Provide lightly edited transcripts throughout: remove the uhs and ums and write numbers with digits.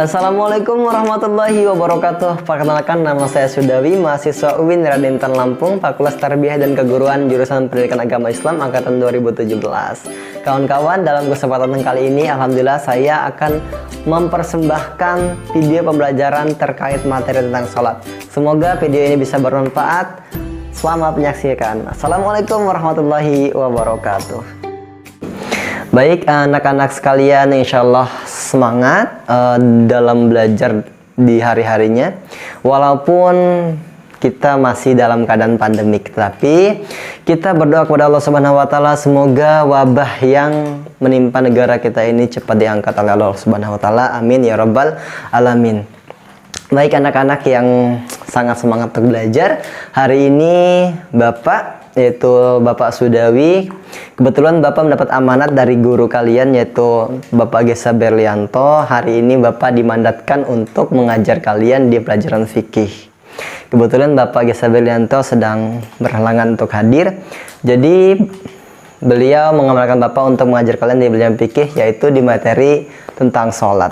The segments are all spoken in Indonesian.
Assalamualaikum warahmatullahi wabarakatuh. Perkenalkan, nama saya Sudawi, mahasiswa UIN Radentan Lampung, Fakultas Tarbiyah dan Keguruan, jurusan Pendidikan Agama Islam angkatan 2017. Kawan-kawan, dalam kesempatan kali ini alhamdulillah saya akan mempersembahkan video pembelajaran terkait materi tentang sholat. Semoga video ini bisa bermanfaat. Selamat menyaksikan. Assalamualaikum warahmatullahi wabarakatuh. Baik anak-anak sekalian, insya Allah semangat dalam belajar di hari-harinya. Walaupun kita masih dalam keadaan pandemik, tapi kita berdoa kepada Allah Subhanahu wa Ta'ala, semoga wabah yang menimpa negara kita ini cepat diangkat oleh Allah Subhanahu wa Ta'ala. Amin ya rabbal alamin. Baik anak-anak yang sangat semangat untuk belajar, hari ini Bapak, yaitu Bapak Sudawi, kebetulan Bapak mendapat amanat dari guru kalian, yaitu Bapak Gesa Berlianto. Hari ini Bapak dimandatkan untuk mengajar kalian di pelajaran fikih. Kebetulan Bapak Gesa Berlianto sedang berhalangan untuk hadir, jadi beliau mengamanatkan Bapak untuk mengajar kalian di pelajaran fikih, yaitu di materi tentang sholat.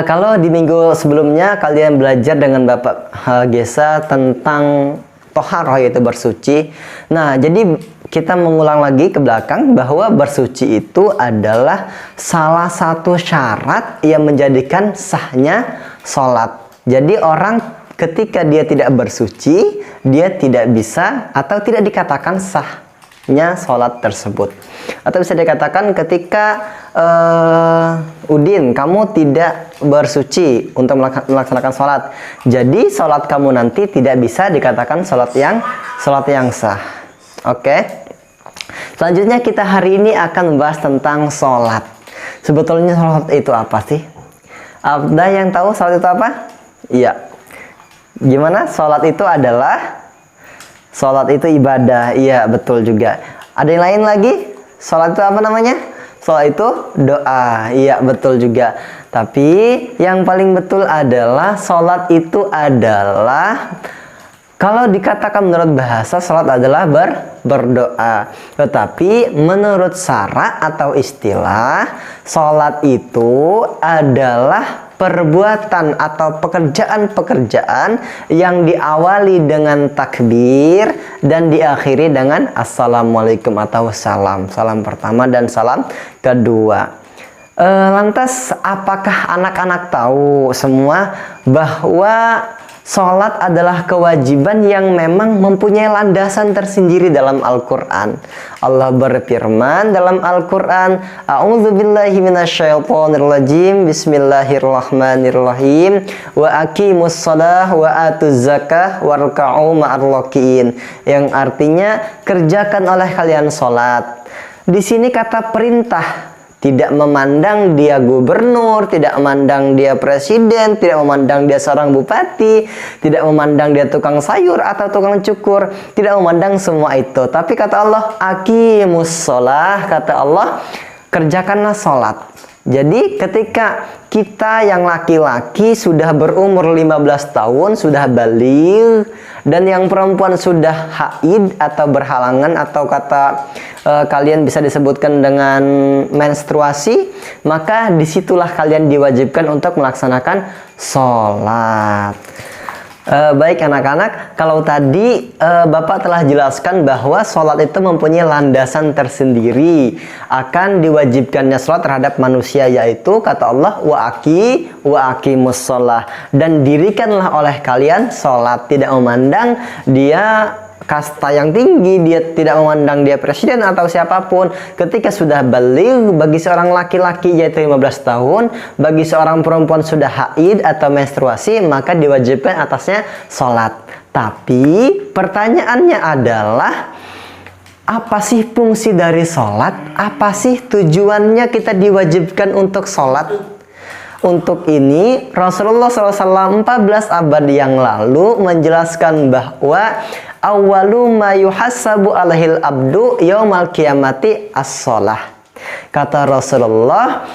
Kalau di minggu sebelumnya kalian belajar dengan Bapak Gesa tentang toharoh, yaitu bersuci. Nah, jadi kita mengulang lagi ke belakang bahwa bersuci itu adalah salah satu syarat yang menjadikan sahnya sholat. Jadi orang ketika dia tidak bersuci, dia tidak bisa atau tidak dikatakan sahnya sholat tersebut. Atau bisa dikatakan ketika Udin, kamu tidak bersuci untuk melaksanakan sholat, jadi sholat kamu nanti tidak bisa dikatakan sholat yang sah. Oke. Selanjutnya kita hari ini akan membahas tentang sholat. Sebetulnya sholat itu apa sih? Ada yang tahu sholat itu apa? Iya. Gimana? Sholat itu ibadah. Iya, betul juga. Ada yang lain lagi? Sholat itu apa namanya? Sholat itu doa. Iya, betul juga. Tapi yang paling betul adalah sholat itu adalah, kalau dikatakan menurut bahasa, sholat adalah berdoa. Tetapi menurut syara atau istilah, sholat itu adalah perbuatan atau pekerjaan-pekerjaan yang diawali dengan takbir dan diakhiri dengan assalamualaikum atau salam. Salam pertama dan salam kedua. Lantas apakah anak-anak tahu semua bahwa sholat adalah kewajiban yang memang mempunyai landasan tersendiri dalam Al-Quran? Allah berfirman dalam Al-Quran, A'udzubillahi minasyaitonirrajim, Bismillahirrahmanirrahim, wa aqimus shalah wa atuz zakah warka'u ma'ar rakiin, yang artinya kerjakan oleh kalian sholat. Di sini kata perintah, tidak memandang dia gubernur, tidak memandang dia presiden, tidak memandang dia seorang bupati, tidak memandang dia tukang sayur atau tukang cukur, tidak memandang semua itu. Tapi kata Allah, aqimus sholah, kata Allah, kerjakanlah sholat. Jadi ketika kita yang laki-laki sudah berumur 15 tahun, sudah baligh, dan yang perempuan sudah haid atau berhalangan, atau kata kalian bisa disebutkan dengan menstruasi, maka disitulah kalian diwajibkan untuk melaksanakan sholat. Baik anak-anak, kalau tadi Bapak telah jelaskan bahwa sholat itu mempunyai landasan tersendiri akan diwajibkannya sholat terhadap manusia, yaitu kata Allah, wa aqimus sholah, dan dirikanlah oleh kalian sholat. Tidak memandang dia kasta yang tinggi, dia tidak memandang dia presiden atau siapapun. Ketika sudah baligh, bagi seorang laki-laki yaitu 15 tahun, bagi seorang perempuan sudah haid atau menstruasi, maka diwajibkan atasnya sholat. Tapi pertanyaannya adalah, apa sih fungsi dari sholat? Apa sih tujuannya kita diwajibkan untuk sholat? Untuk ini Rasulullah SAW 14 abad yang lalu menjelaskan bahwa awwalu ma yuhassabu alaihil abdu yaumal qiyamati as-sholah. Kata Rasulullah,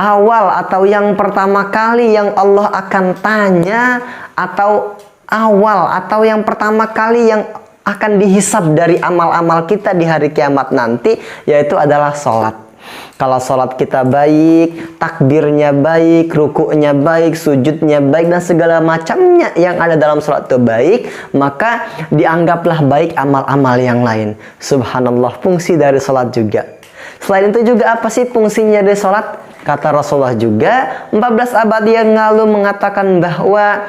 awal atau yang pertama kali yang Allah akan tanya, atau awal atau yang pertama kali yang akan dihisab dari amal-amal kita di hari kiamat nanti, yaitu adalah sholat. Kalau sholat kita baik, takbirnya baik, rukuknya baik, sujudnya baik, dan segala macamnya yang ada dalam sholat itu baik, maka dianggaplah baik amal-amal yang lain. Subhanallah, fungsi dari sholat juga. Selain itu juga apa sih fungsinya dari sholat? Kata Rasulullah juga, 14 abad yang lalu mengatakan bahwa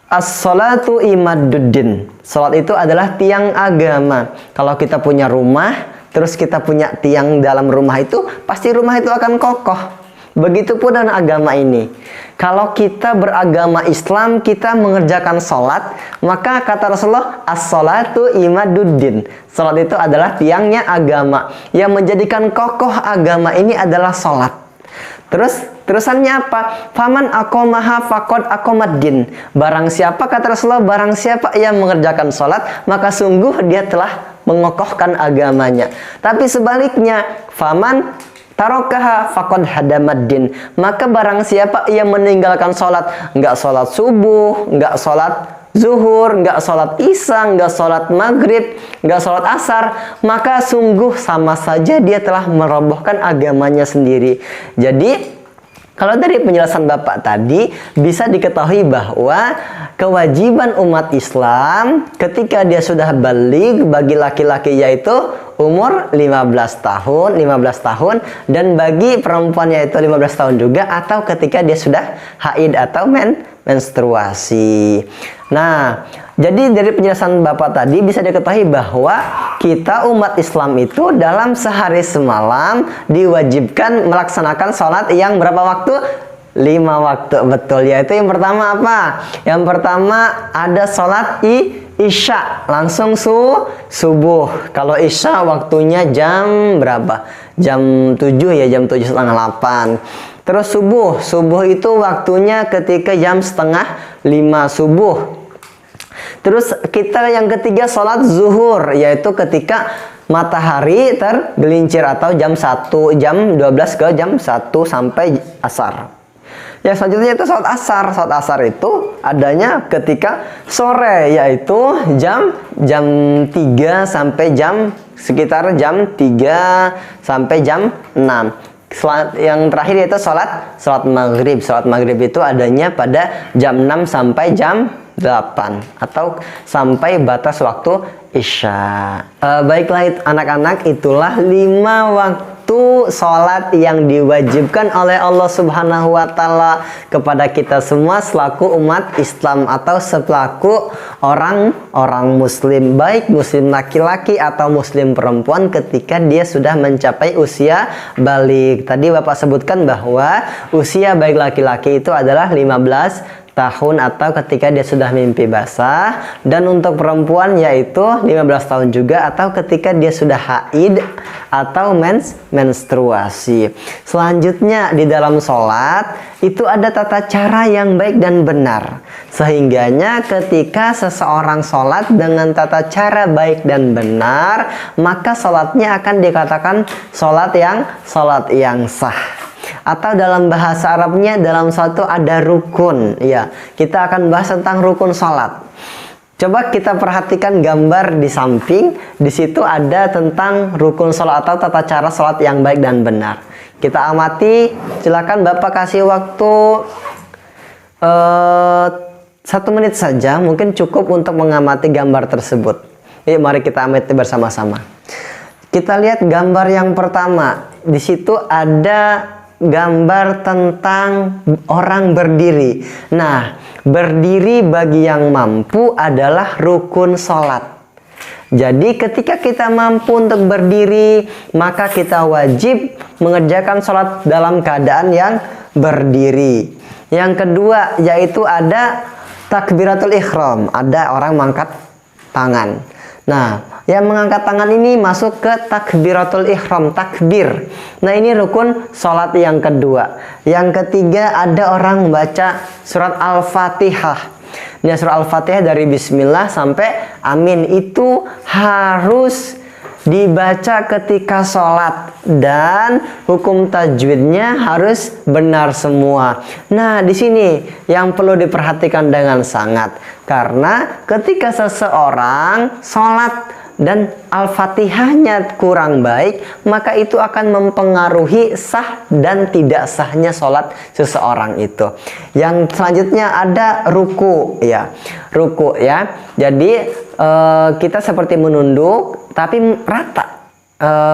as-sholatu imaduddin. Sholat itu adalah tiang agama. Kalau kita punya rumah, terus kita punya tiang dalam rumah itu, pasti rumah itu akan kokoh. Begitupun dengan agama ini. Kalau kita beragama Islam, kita mengerjakan sholat, maka kata Rasulullah, as-sholatu imaduddin. Sholat itu adalah tiangnya agama. Yang menjadikan kokoh agama ini adalah sholat. Terusannya apa? Faman aqomaha faqad aqomaddin. Barang siapa, kata Rasulullah, barang siapa yang mengerjakan sholat, maka sungguh dia telah mengokohkan agamanya. Tapi sebaliknya, faman tarokaha faqad hadamaddin. Maka barang siapa yang meninggalkan sholat, nggak sholat subuh, nggak sholat zuhur, nggak sholat isya, nggak sholat maghrib, nggak sholat asar, maka sungguh sama saja dia telah merobohkan agamanya sendiri. Jadi kalau dari penjelasan Bapak tadi, bisa diketahui bahwa kewajiban umat Islam ketika dia sudah baligh bagi laki-laki yaitu umur 15 tahun, dan bagi perempuan yaitu 15 tahun juga, atau ketika dia sudah haid atau menstruasi. Nah, jadi dari penjelasan Bapak tadi bisa diketahui bahwa kita umat Islam itu dalam sehari semalam diwajibkan melaksanakan sholat yang berapa waktu? 5 waktu, betul. Yaitu yang pertama apa? Yang pertama ada sholat isya, langsung subuh. Kalau isya waktunya jam berapa? Jam 7 ya, jam 7 setengah 8. Terus subuh itu waktunya ketika jam setengah 5 subuh. Terus kita yang ketiga sholat zuhur, yaitu ketika matahari tergelincir atau jam 1, jam 12 ke jam 1 sampai asar. Yang selanjutnya itu sholat asar. Sholat asar itu adanya ketika sore, yaitu jam 3 sampai sekitar jam 3 sampai jam 6. Yang terakhir yaitu sholat maghrib. Sholat maghrib itu adanya pada jam 6 sampai jam 8 atau sampai batas waktu isya. Baiklah anak-anak, itulah 5 waktu sholat yang diwajibkan oleh Allah Subhanahu wa Ta'ala kepada kita semua selaku umat Islam atau selaku orang muslim, baik muslim laki-laki atau muslim perempuan ketika dia sudah mencapai usia baligh. Tadi Bapak sebutkan bahwa usia baik laki-laki itu adalah 15 tahun atau ketika dia sudah mimpi basah, dan untuk perempuan yaitu 15 tahun juga atau ketika dia sudah haid atau menstruasi. Selanjutnya di dalam sholat itu ada tata cara yang baik dan benar, sehingganya ketika seseorang sholat dengan tata cara baik dan benar, maka sholatnya akan dikatakan sholat yang sah. Atau dalam bahasa Arabnya dalam satu ada rukun. Ya, kita akan bahas tentang rukun sholat. Coba kita perhatikan gambar di samping. Di situ ada tentang rukun sholat atau tata cara sholat yang baik dan benar. Kita amati. Silakan Bapak kasih waktu 1 menit saja. Mungkin cukup untuk mengamati gambar tersebut. Yuk, mari kita amati bersama-sama. Kita lihat gambar yang pertama. Di situ ada gambar tentang orang berdiri. Nah, berdiri bagi yang mampu adalah rukun sholat. Jadi ketika kita mampu untuk berdiri, maka kita wajib mengerjakan sholat dalam keadaan yang berdiri. Yang kedua yaitu ada takbiratul ihram, ada orang mengangkat tangan. Nah, yang mengangkat tangan ini masuk ke takbiratul ihram, takbir. Nah, ini rukun sholat yang kedua. Yang ketiga ada orang membaca surat Al-Fatihah. Ini surat Al-Fatihah dari Bismillah sampai Amin itu harus dibaca ketika sholat, dan hukum tajwidnya harus benar semua. Nah, di sini yang perlu diperhatikan dengan sangat, karena ketika seseorang sholat dan Al-Fatihahnya kurang baik, maka itu akan mempengaruhi sah dan tidak sahnya sholat seseorang itu. Yang selanjutnya ada ruku ya. Ruku ya. Jadi kita seperti menunduk tapi rata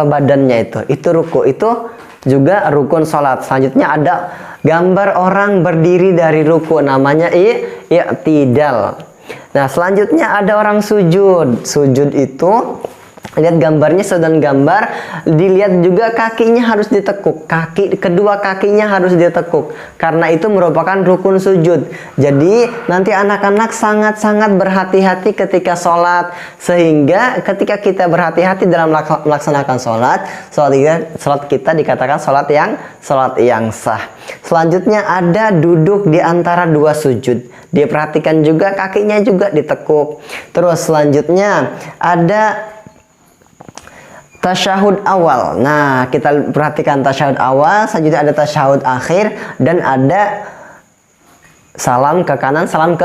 badannya itu ruku, itu juga rukun sholat. Selanjutnya ada gambar orang berdiri dari ruku, namanya i'tidal. Nah, selanjutnya ada orang sujud. Sujud itu lihat gambarnya, sedang gambar dilihat juga kakinya harus ditekuk, kedua kakinya harus ditekuk, karena itu merupakan rukun sujud. Jadi nanti anak-anak sangat-sangat berhati-hati ketika sholat, sehingga ketika kita berhati-hati dalam melaksanakan sholat kita dikatakan sholat yang sah. Selanjutnya ada duduk di antara dua sujud. Diperhatikan juga kakinya juga ditekuk. Terus selanjutnya ada tasyahud awal. Nah, kita perhatikan tasyahud awal, selanjutnya ada tasyahud akhir, dan ada salam ke kanan, salam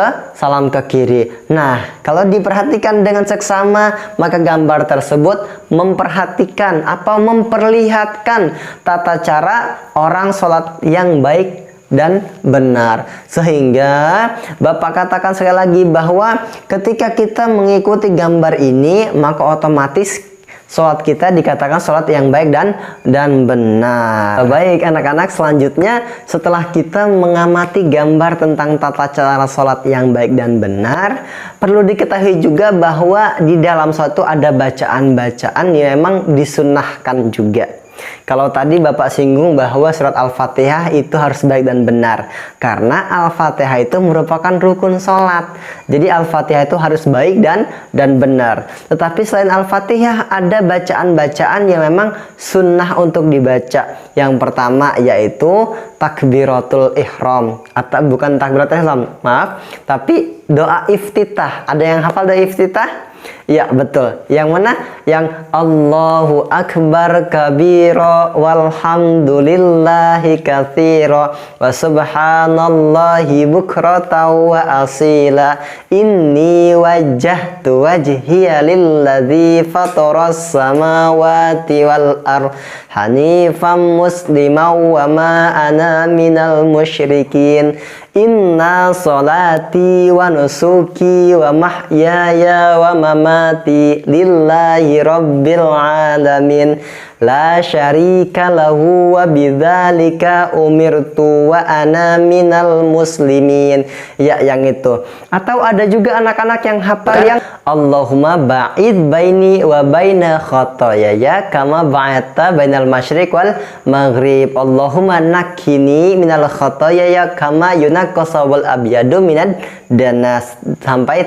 ke kiri. Nah, kalau diperhatikan dengan seksama, maka gambar tersebut memperhatikan atau memperlihatkan tata cara orang sholat yang baik dan benar. Sehingga Bapak katakan sekali lagi bahwa ketika kita mengikuti gambar ini, maka otomatis sholat kita dikatakan sholat yang baik dan benar. Baik anak-anak, selanjutnya setelah kita mengamati gambar tentang tata cara sholat yang baik dan benar, perlu diketahui juga bahwa di dalam sholat itu ada bacaan-bacaan yang memang disunnahkan juga. Kalau tadi Bapak singgung bahwa surat Al-Fatihah itu harus baik dan benar, karena Al-Fatihah itu merupakan rukun sholat. Jadi Al-Fatihah itu harus baik dan benar. Tetapi selain Al-Fatihah ada bacaan-bacaan yang memang sunnah untuk dibaca. Yang pertama yaitu takbiratul ihram, atau bukan takbiratul ihram, maaf, tapi doa iftitah. Ada yang hafal doa iftitah? Ya, betul. Yang mana? Yang Allahu Akbar kabira walhamdulillahi katsira wa subhanallahi bukratan wa asila inni wajjahtu wajhiya lilladzi fataras samawati wal ardh hanifan musliman wa ma ana minal musyrikin. Inna salati wa nusuki wa mahyaya wa mamati lillahi rabbil alamin la syarika lahu wa bidzalika umirtu wa ana minal muslimin. Ya, yang itu. Atau ada juga anak-anak yang hafal yang Allahumma ba'id baini wa baina khotoyaya kama ba'adta bainal masyriq wal maghrib. Allahumma nakkini minal khotoyaya kama yunaqqasawal abyadu minad danas, sampai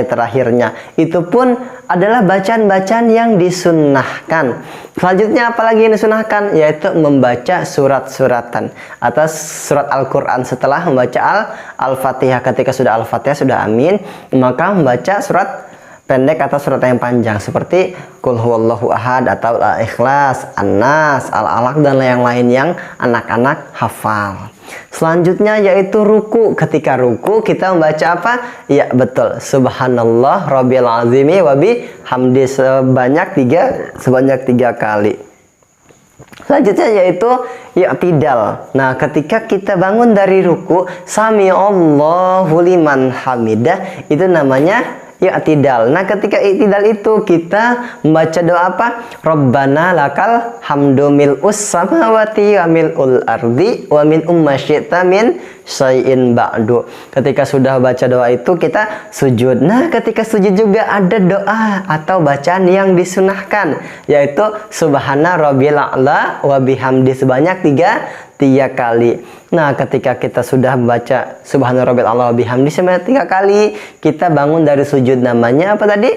terakhirnya. Itu pun adalah bacaan-bacaan yang disunnahkan. Selanjutnya apalagi yang disunahkan, yaitu membaca surat-suratan atau surat Al-Quran setelah membaca Al-Fatihah. Ketika sudah Al-Fatihah, sudah amin, maka membaca surat pendek atau surat yang panjang seperti Qul huwallahu ahad atau Al-Ikhlas, An-Nas, Al-Alaq, dan yang lain yang anak-anak hafal. Selanjutnya yaitu ruku. Ketika ruku kita membaca apa? Ya, betul, subhanallah rabbil azimi wa bihamdi sebanyak tiga kali. Selanjutnya yaitu i'tidal. Nah, ketika kita bangun dari ruku, sami Allahu liman hamidah, itu namanya i'tidal. Nah, ketika i'tidal itu kita membaca doa apa? Rabbana lakal hamdu mil'us samawati wa mil'ul ardi wa min ummasyita min syai'in ba'du. Ketika sudah baca doa itu kita sujud. Nah, ketika sujud juga ada doa atau bacaan yang disunahkan, yaitu subhana rabbil a'la wa bihamdi sebanyak tiga kali. Nah, ketika kita sudah membaca subhana rabbil a'la wa bihamdi sebanyak 3 kali, kita bangun dari sujud. Namanya apa tadi?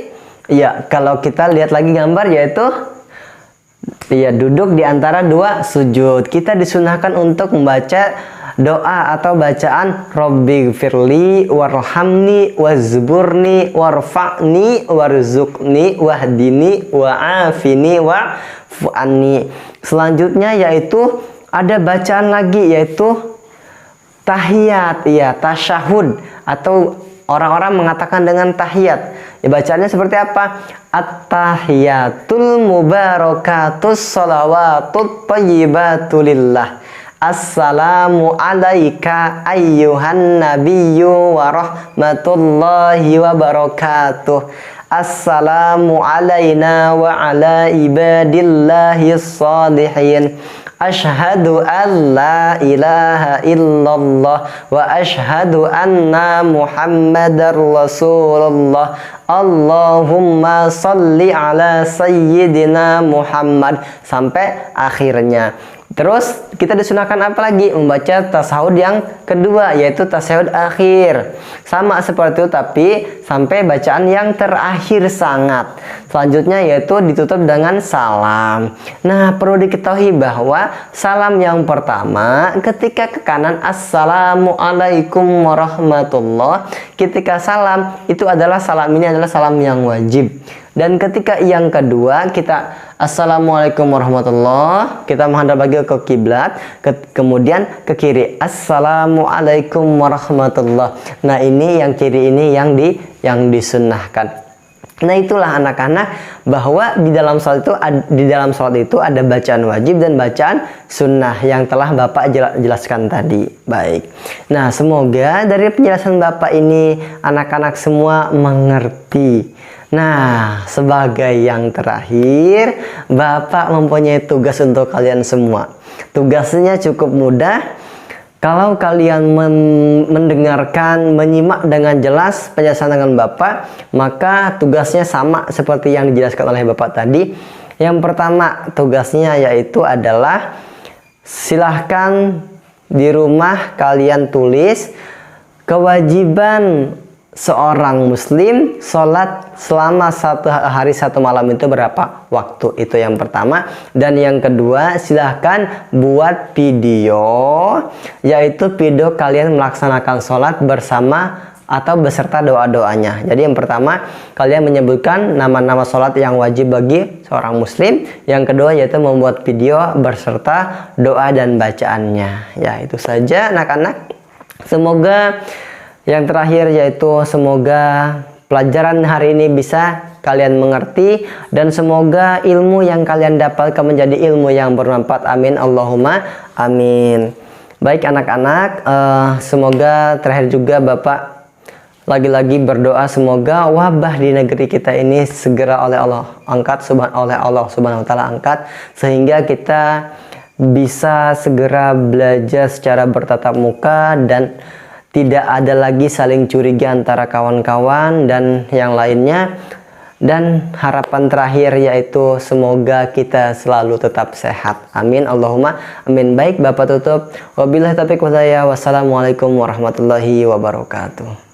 Ya, kalau kita lihat lagi gambar, yaitu ya duduk di antara dua sujud. Kita disunahkan untuk membaca doa atau bacaan Rabbighfirli warhamni wazburni warfa'ni warzuqni wahdini wa'afini wa'fu'anni. Selanjutnya yaitu ada bacaan lagi, yaitu tahiyat, ya, tasyahud atau orang-orang mengatakan dengan tahiyat. Ya, bacaannya seperti apa? At-tahiyatul mubarakatus salawatut thayyibatu lillah. Assalamu alaika ayyuhan nabiyyu wa rahmatullahi wa barakatuh. Assalamu alaina wa ala ibadillahis salihin. Ashhadu an la ilaha illallah wa ashhadu anna Muhammadar Rasulullah. Allahumma salli ala sayyidina Muhammad sampai akhirnya. Terus kita disunahkan apa lagi? Membaca tasahud yang kedua, yaitu tasahud akhir. Sama seperti itu, tapi sampai bacaan yang terakhir sangat. Selanjutnya yaitu ditutup dengan salam. Nah, perlu diketahui bahwa salam yang pertama ketika ke kanan, Assalamualaikum warahmatullah. Ketika salam itu adalah salam ini adalah salam yang wajib. Dan ketika yang kedua kita Assalamualaikum warahmatullah, kita menghadap lagi ke kiblat, kemudian ke kiri Assalamualaikum warahmatullah. Nah, ini yang kiri ini yang disunnahkan. Nah, itulah anak-anak bahwa di dalam salat itu ada bacaan wajib dan bacaan sunnah yang telah Bapak jelaskan tadi. Baik. Nah, semoga dari penjelasan Bapak ini anak-anak semua mengerti. Nah, sebagai yang terakhir, Bapak mempunyai tugas untuk kalian semua. Tugasnya cukup mudah. Kalau kalian mendengarkan, menyimak dengan jelas penjelasan dengan Bapak, maka tugasnya sama seperti yang dijelaskan oleh Bapak tadi. Yang pertama, tugasnya yaitu adalah silahkan di rumah kalian tulis kewajiban seorang muslim sholat selama 1 hari 1 malam itu berapa waktu, itu yang pertama. Dan yang kedua, silahkan buat video, yaitu video kalian melaksanakan sholat bersama atau beserta doa-doanya. Jadi yang pertama, kalian menyebutkan nama-nama sholat yang wajib bagi seorang muslim. Yang kedua yaitu membuat video beserta doa dan bacaannya. Ya, itu saja anak-anak. Semoga yang terakhir yaitu semoga pelajaran hari ini bisa kalian mengerti dan semoga ilmu yang kalian dapatkan menjadi ilmu yang bermanfaat. Amin Allahumma amin. Baik anak-anak, semoga terakhir juga Bapak lagi-lagi berdoa semoga wabah di negeri kita ini segera oleh Allah angkat, oleh Allah Subhanahu wa taala angkat, sehingga kita bisa segera belajar secara bertatap muka dan tidak ada lagi saling curiga antara kawan-kawan dan yang lainnya. Dan harapan terakhir yaitu semoga kita selalu tetap sehat. Amin Allahumma amin. Baik, Bapak tutup. Wabillahi taufiq wal hidayah. Wassalamualaikum warahmatullahi wabarakatuh.